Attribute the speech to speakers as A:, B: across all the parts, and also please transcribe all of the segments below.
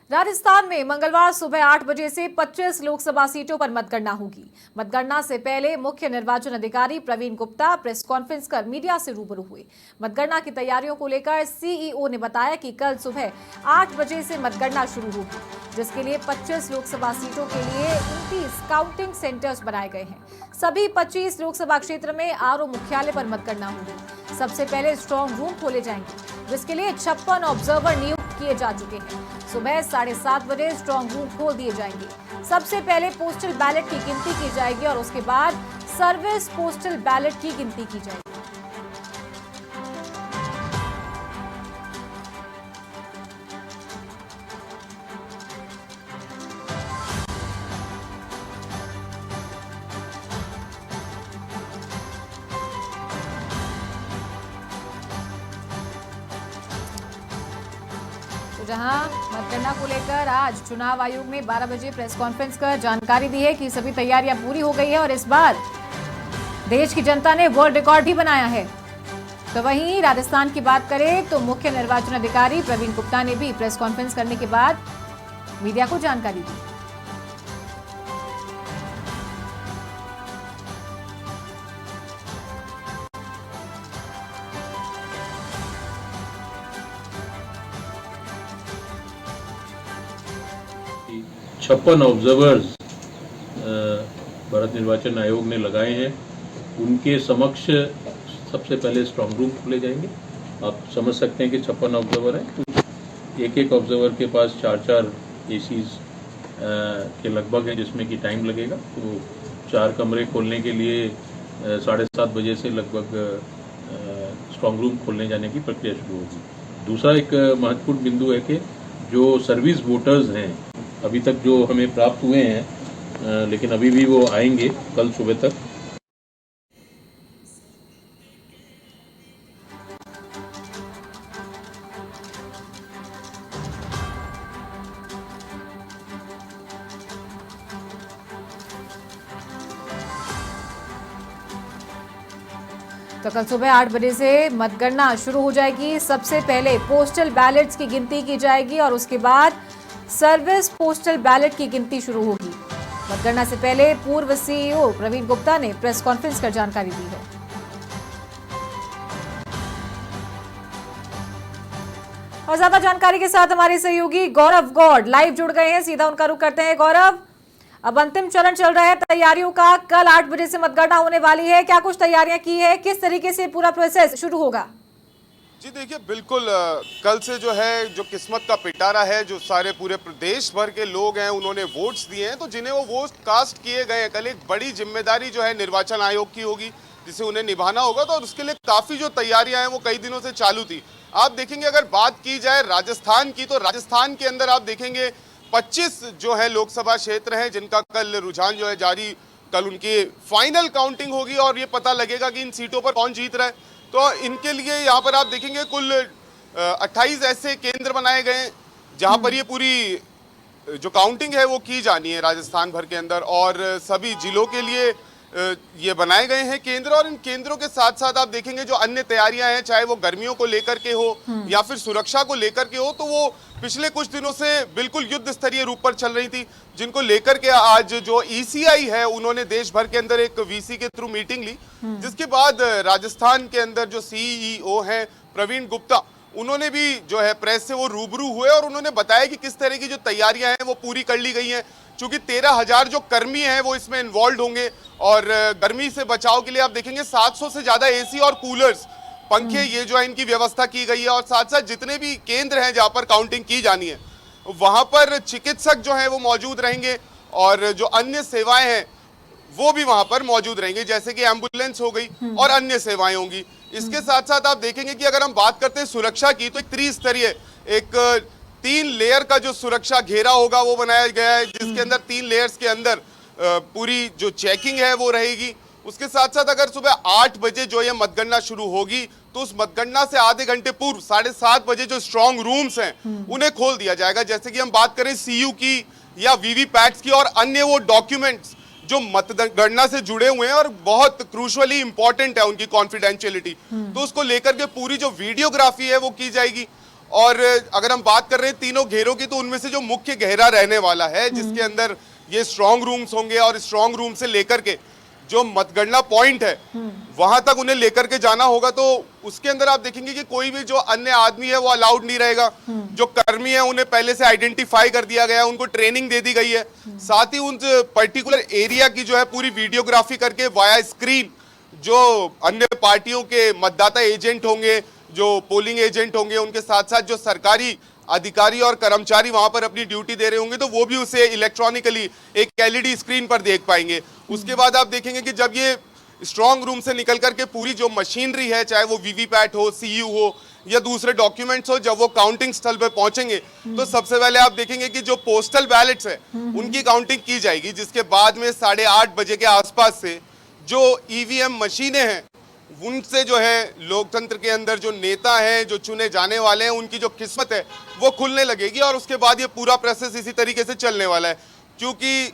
A: राजस्थान में मंगलवार सुबह 8 बजे से 25 लोकसभा सीटों पर मतगणना होगी। मतगणना से पहले मुख्य निर्वाचन अधिकारी प्रवीण गुप्ता प्रेस कॉन्फ्रेंस कर मीडिया से रूबरू हुए। मतगणना की तैयारियों को लेकर सीईओ ने बताया कि कल सुबह 8 बजे से मतगणना शुरू होगी, जिसके लिए 25 लोकसभा सीटों के लिए 29 काउंटिंग सेंटर्स बनाए गए हैं। सभी 25 लोकसभा क्षेत्र में आरओ मुख्यालय पर मतगणना होगी। सबसे पहले स्ट्रांग रूम खोले जाएंगे, जिसके लिए 56 ऑब्जर्वर नियुक्त किए जा चुके हैं। सुबह 7:30 बजे स्ट्रांग रूम खोल दिए जाएंगे। सबसे पहले पोस्टल बैलेट की गिनती की जाएगी और उसके बाद सर्विस पोस्टल बैलेट की गिनती की जाएगी। जहां मतगणना को लेकर आज चुनाव आयोग ने 12 बजे प्रेस कॉन्फ्रेंस कर जानकारी दी है कि सभी तैयारियां पूरी हो गई है और इस बार देश की जनता ने वर्ल्ड रिकॉर्ड भी बनाया है। तो वहीं राजस्थान की बात करें तो मुख्य निर्वाचन अधिकारी प्रवीण गुप्ता ने भी प्रेस कॉन्फ्रेंस करने के बाद मीडिया को जानकारी दी।
B: 56 ऑब्जर्वर्स भारत निर्वाचन आयोग ने लगाए हैं। उनके समक्ष सबसे पहले स्ट्रांग रूम खोले जाएंगे। आप समझ सकते हैं कि 56 ऑब्जर्वर हैं, कुछ एक ऑब्जर्वर के पास 4 एसीज के लगभग है, जिसमें कि टाइम लगेगा। तो 4 कमरे खोलने के लिए 7:30 बजे से लगभग स्ट्रांग रूम खोलने जाने की प्रक्रिया शुरू होगी। दूसरा एक महत्वपूर्ण बिंदु है कि जो सर्विस वोटर्स हैं, अभी तक जो हमें प्राप्त हुए हैं, लेकिन अभी भी वो आएंगे कल सुबह तक।
A: तो कल सुबह 8 बजे से मतगणना शुरू हो जाएगी। सबसे पहले पोस्टल बैलेट्स की गिनती की जाएगी और उसके बाद सर्विस पोस्टल बैलेट की गिनती शुरू होगी। मतगणना से पहले पूर्व सीईओ प्रवीण गुप्ता ने प्रेस कॉन्फ्रेंस कर जानकारी दी है। और ज्यादा जानकारी के साथ हमारे सहयोगी गौरव गौड़ लाइव जुड़ गए हैं, सीधा उनका रुख करते हैं। गौरव, अब अंतिम चरण चल रहा है तैयारियों का, कल 8 बजे से मतगणना होने वाली है, क्या कुछ तैयारियां की है, किस तरीके से पूरा प्रोसेस शुरू होगा?
C: जी देखिए, बिल्कुल कल से जो है जो किस्मत का पिटारा है, जो सारे पूरे प्रदेश भर के लोग हैं उन्होंने वोट्स दिए हैं, तो जिन्हें वो वोट कास्ट किए गए हैं, कल एक बड़ी जिम्मेदारी जो है निर्वाचन आयोग की होगी, जिसे उन्हें निभाना होगा। तो उसके लिए काफ़ी जो तैयारियां हैं वो कई दिनों से चालू थी। आप देखेंगे, अगर बात की जाए राजस्थान की, तो राजस्थान के अंदर आप देखेंगे 25 जो है लोकसभा क्षेत्र हैं, जिनका कल रुझान जो है जारी, कल उनकी फाइनल काउंटिंग होगी और ये पता लगेगा कि इन सीटों पर कौन जीत रहा है। तो इनके लिए यहाँ पर आप देखेंगे कुल 28 ऐसे केंद्र बनाए गए हैं, जहाँ पर ये पूरी जो काउंटिंग है वो की जानी है राजस्थान भर के अंदर। और सभी जिलों के लिए ये बनाए गए हैं केंद्र। और इन केंद्रों के साथ साथ आप देखेंगे जो अन्य तैयारियां हैं, चाहे वो गर्मियों को लेकर के हो या फिर सुरक्षा को लेकर के हो, तो वो पिछले कुछ दिनों से बिल्कुल युद्ध स्तरीय रूप पर चल रही थी, जिनको लेकर के आज जो ईसीआई है उन्होंने देश भर के अंदर एक वीसी के थ्रू मीटिंग ली, जिसके बाद राजस्थान के अंदर जो सीईओ हैं प्रवीण गुप्ता, उन्होंने भी जो है प्रेस से वो रूबरू हुए और उन्होंने बताया कि किस तरह की जो तैयारियां हैं वो पूरी कर ली गई हैं। चूंकि 13,000 जो कर्मी हैं वो इसमें इन्वॉल्व होंगे और गर्मी से बचाव के लिए आप देखेंगे 700 से ज्यादा एसी और कूलर्स, पंखे, ये जो है इनकी व्यवस्था की गई है। और साथ साथ जितने भी केंद्र हैं जहां पर काउंटिंग की जानी है, वहां पर चिकित्सक जो है वो मौजूद रहेंगे और जो अन्य सेवाएं हैं वो भी वहां पर मौजूद रहेंगे, जैसे कि एम्बुलेंस हो गई और अन्य सेवाएं होंगी। इसके साथ साथ आप देखेंगे कि अगर हम बात करते हैं सुरक्षा की, तो एक त्रिस्तरीय, एक 3 लेयर का जो सुरक्षा घेरा होगा वो बनाया गया है, जिसके अंदर 3 लेयर्स के अंदर पूरी जो चेकिंग है वो रहेगी। उसके साथ साथ अगर सुबह 8 बजे जो ये मतगणना शुरू होगी, तो उस मतगणना से आधे घंटे पूर्व 7:30 बजे जो स्ट्रांग रूम्स हैं उन्हें खोल दिया जाएगा। जैसे कि हम बात करें सीयू की या वीवीपैट्स की और अन्य वो डॉक्यूमेंट्स जो मतगणना से जुड़े हुए हैं और बहुत क्रूशली इंपॉर्टेंट है उनकी कॉन्फिडेंशियलिटी, तो उसको लेकर के पूरी जो वीडियोग्राफी है वो की जाएगी। और अगर हम बात कर रहे हैं तीनों घेरों की, तो उनमें से जो मुख्य घेरा रहने वाला है, जिसके अंदर ये स्ट्रांग रूम्स होंगे, और स्ट्रांग रूम से लेकर के जो मतगणना पॉइंट है वहां तक उन्हें लेकर के जाना होगा। तो उसके अंदर आप देखेंगे कि कोई भी जो अन्य आदमी है वो अलाउड नहीं रहेगा। जो कर्मी है उन्हें पहले से आइडेंटिफाई कर दिया गया है, उनको ट्रेनिंग दे दी गई है। साथ ही उन पर्टिकुलर एरिया की जो है पूरी वीडियोग्राफी करके वाया स्क्रीन जो अन्य पार्टियों के मतदाता एजेंट होंगे, जो पोलिंग एजेंट होंगे, उनके साथ साथ जो सरकारी अधिकारी और कर्मचारी वहां पर अपनी ड्यूटी दे रहे होंगे, तो वो भी उसे इलेक्ट्रॉनिकली एक एलईडी स्क्रीन पर देख पाएंगे। उसके बाद आप देखेंगे कि जब ये स्ट्रांग रूम से निकल करके पूरी जो मशीनरी है, चाहे वो वीवीपैट हो, सीयू हो या दूसरे डॉक्यूमेंट्स हो, जब वो काउंटिंग स्थल पर पहुंचेंगे तो सबसे पहले आप देखेंगे कि जो पोस्टल बैलेट्स है उनकी काउंटिंग की जाएगी, जिसके बाद में 8:30 बजे के आसपास से जो ईवीएम मशीनें हैं उनसे जो है लोकतंत्र के अंदर जो नेता हैं, जो चुने जाने वाले हैं, उनकी जो किस्मत है वो खुलने लगेगी। और उसके बाद ये पूरा प्रोसेस इसी तरीके से चलने वाला है। क्योंकि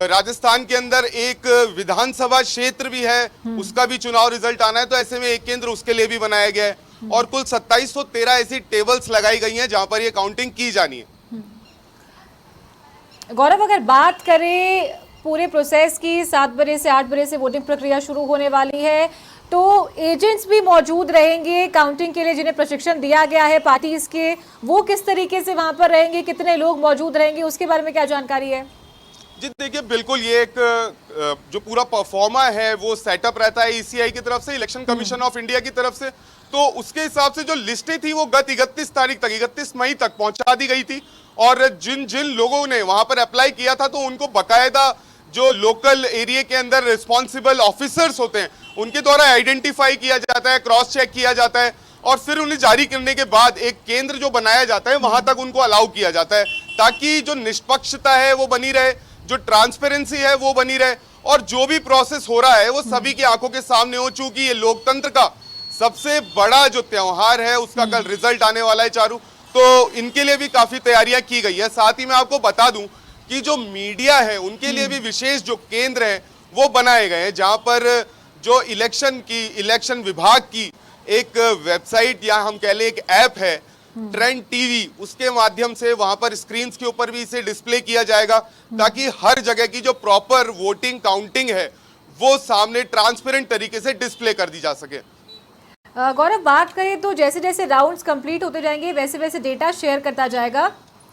C: राजस्थान के अंदर एक विधानसभा क्षेत्र भी है, उसका भी चुनाव रिजल्ट आना है, तो ऐसे में एक केंद्र उसके लिए भी बनाया गया है। और कुल 2713 ऐसी टेबल्स लगाई गई हैं जहां पर ये काउंटिंग की जानी है।
A: गौरव, अगर बात करें पूरे प्रोसेस की, 7 बजे से 8 बजे से वोटिंग प्रक्रिया शुरू होने वाली है, तो एजेंट्स भी मौजूद रहेंगे काउंटिंग के लिए, जिन्हें प्रशिक्षण दिया गया है पार्टीज के, वो किस तरीके से वहां पर रहेंगे, कितने लोग मौजूद रहेंगे, उसके बारे में क्या जानकारी है?
C: जी देखिए, बिल्कुल ये एक जो पूरा परफॉर्मा है वो सेटअप रहता है ईसीआई की तरफ से, इलेक्शन कमीशन ऑफ इंडिया की तरफ से। तो उसके हिसाब से जो लिस्टें थी वो गत 31 तारीख तक, 31 मई तक पहुंचा दी गई थी। और जिन जिन लोगों ने वहां पर अप्लाई किया था, तो उनको बकायदा जो लोकल एरिया के अंदर रिस्पॉन्सिबल ऑफिसर्स होते हैं उनके द्वारा आइडेंटिफाई किया जाता है, क्रॉस चेक किया जाता है, और फिर उन्हें जारी करने के बाद एक केंद्र जो बनाया जाता है वहां तक उनको अलाउ किया जाता है, ताकि जो निष्पक्षता है वो बनी रहे, जो ट्रांसपेरेंसी है वो बनी रहे, और जो भी प्रोसेस हो रहा है वो सभी की आंखों के सामने हो। चूंकि ये लोकतंत्र का सबसे बड़ा जो त्योहार है उसका कल रिजल्ट आने वाला है चारू, तो इनके लिए भी काफी तैयारियां की गई है। साथ ही मैं आपको बता दूं कि जो मीडिया है उनके लिए भी विशेष जो केंद्र है वो बनाए गए हैं, जहां पर जो इलेक्शन विभाग की एक वेबसाइट या हम कह लें एक ऐप है ट्रेंड टीवी, उसके माध्यम से वहां पर स्क्रीन के ऊपर भी इसे डिस्प्ले किया जाएगा, ताकि हर जगह की जो प्रॉपर वोटिंग काउंटिंग है वो सामने ट्रांसपेरेंट तरीके से डिस्प्ले कर दी जा सके।
A: गौरव, बात करें तो जैसे जैसे राउंड्स कंप्लीट होते जाएंगे वैसे वैसे डेटा शेयर करता जाएगा,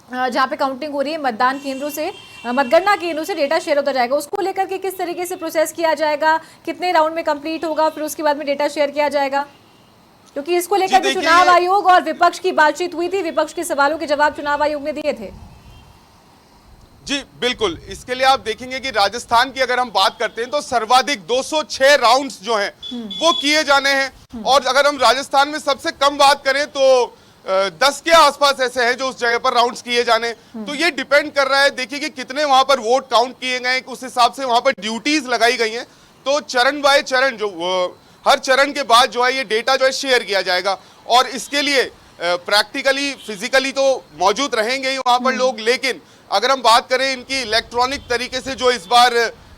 A: जहाँ पे काउंटिंग हो रही है मतदान केंद्रों से, मतगणना केंद्रों से डेटा शेयर होता जाएगा। उसको लेकर के किस तरीके से प्रोसेस किया जाएगा, कितने राउंड में कंप्लीट होगा, फिर उसके बाद में डेटा शेयर किया जाएगा? क्योंकि इसको लेकर के चुनाव आयोग और विपक्ष की बातचीत हुई थी, विपक्ष के सवालों के जवाब चुनाव आयोग ने दिए थे।
C: जी बिल्कुल, इसके लिए आप देखेंगे कि राजस्थान की अगर हम बात करते हैं तो सर्वाधिक 206 राउंड्स जो हैं वो किए जाने हैं। और अगर हम राजस्थान में सबसे कम बात करें तो 10 के आसपास ऐसे हैं जो उस जगह पर राउंड्स किए जाने। तो ये डिपेंड कर रहा है, देखिए कि कितने वहां पर वोट काउंट किए गए, उस हिसाब से वहां पर ड्यूटीज लगाई गई हैं। तो चरण बाय चरण जो हर चरण के बाद जो है ये डेटा जो है शेयर किया जाएगा, और इसके लिए प्रैक्टिकली फिजिकली तो मौजूद रहेंगे ही वहां पर लोग। लेकिन अगर हम बात करें इनकी इलेक्ट्रॉनिक तरीके से जो इस बार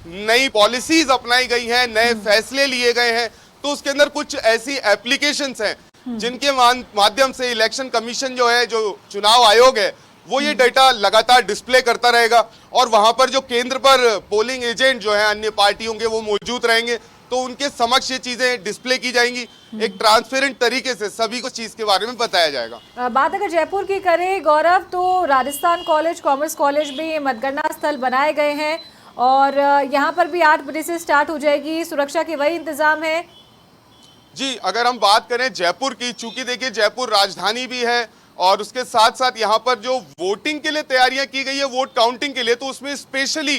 C: नई पॉलिसीज अपनाई गई हैं, नए फैसले लिए गए हैं, तो उसके अंदर कुछ ऐसी एप्लीकेशंस हैं जिनके माध्यम से इलेक्शन कमीशन जो है, जो चुनाव आयोग है, वो ये डेटा लगातार डिस्प्ले करता रहेगा। और वहां पर जो केंद्र पर पोलिंग एजेंट जो है अन्य पार्टियों के वो मौजूद रहेंगे, तो उनके समक्ष ये चीजें डिस्प्ले की जाएंगी। एक ट्रांसपेरेंट तरीके से सभी को चीज के बारे में बताया जाएगा।
A: बात अगर जयपुर की करें गौरव, तो राजस्थान कॉलेज, कॉमर्स कॉलेज में ये मतगणना स्थल बनाए गए हैं, और यहाँ पर भी 8 बजे से स्टार्ट हो जाएगी, सुरक्षा के वही इंतजाम है।
C: जी, अगर हम बात करें जयपुर की, चूंकि देखिए जयपुर राजधानी भी है, और उसके साथ साथ यहाँ पर जो वोटिंग के लिए तैयारियां की गई है वोट काउंटिंग के लिए, तो उसमें स्पेशली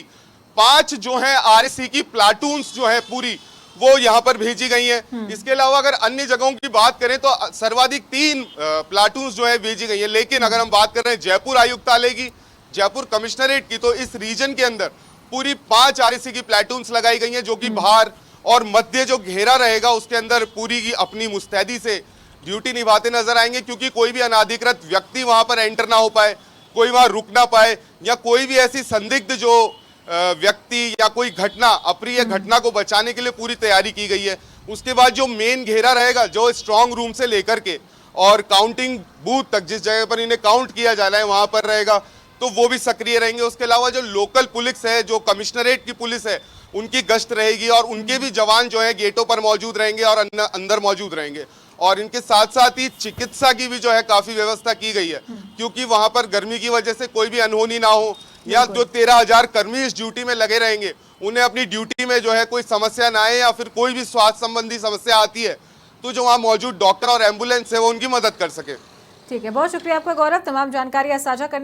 C: 5 जो है आरएसी की प्लाटून्स जो है पूरी वो यहाँ पर भेजी गई हैं। इसके अलावा अगर अन्य जगहों की बात करें तो सर्वाधिक 3 प्लाटून्स जो है भेजी गई है। लेकिन अगर हम बात कर रहे हैं जयपुर आयुक्तालय की, जयपुर कमिश्नरेट की, तो इस रीजन के अंदर पूरी 5 आरएसी की प्लाटून्स लगाई गई हैं, जो कि बाहर और मध्य जो घेरा रहेगा उसके अंदर पूरी की अपनी मुस्तैदी से ड्यूटी निभाते नजर आएंगे, क्योंकि कोई भी अनाधिकृत व्यक्ति वहां पर एंटर ना हो पाए, कोई वहां रुक ना पाए, या कोई भी ऐसी संदिग्ध जो व्यक्ति या कोई घटना, अप्रिय घटना को बचाने के लिए पूरी तैयारी की गई है। उसके बाद जो मेन घेरा रहेगा, जो स्ट्रांग रूम से लेकर के और काउंटिंग बूथ तक जिस जगह पर इन्हें काउंट किया जाना है वहां पर रहेगा, तो वो भी सक्रिय रहेंगे। उसके अलावा जो लोकल पुलिस है, जो कमिश्नरेट की पुलिस है, उनकी गश्त रहेगी और उनके भी जवान जो है गेटों पर मौजूद रहेंगे और अंदर मौजूद रहेंगे। और इनके साथ साथ ही चिकित्सा की भी जो है काफी व्यवस्था की गई है, क्योंकि वहां पर गर्मी की वजह से कोई भी अनहोनी ना हो, या जो 13,000 कर्मी इस ड्यूटी में लगे रहेंगे उन्हें अपनी ड्यूटी में जो है कोई समस्या ना आए, या फिर कोई भी स्वास्थ्य संबंधी समस्या आती है तो जो वहाँ मौजूद डॉक्टर और एम्बुलेंस है वो उनकी मदद कर सके।
A: ठीक है, बहुत शुक्रिया आपका गौरव, तमाम जानकारियां साझा करने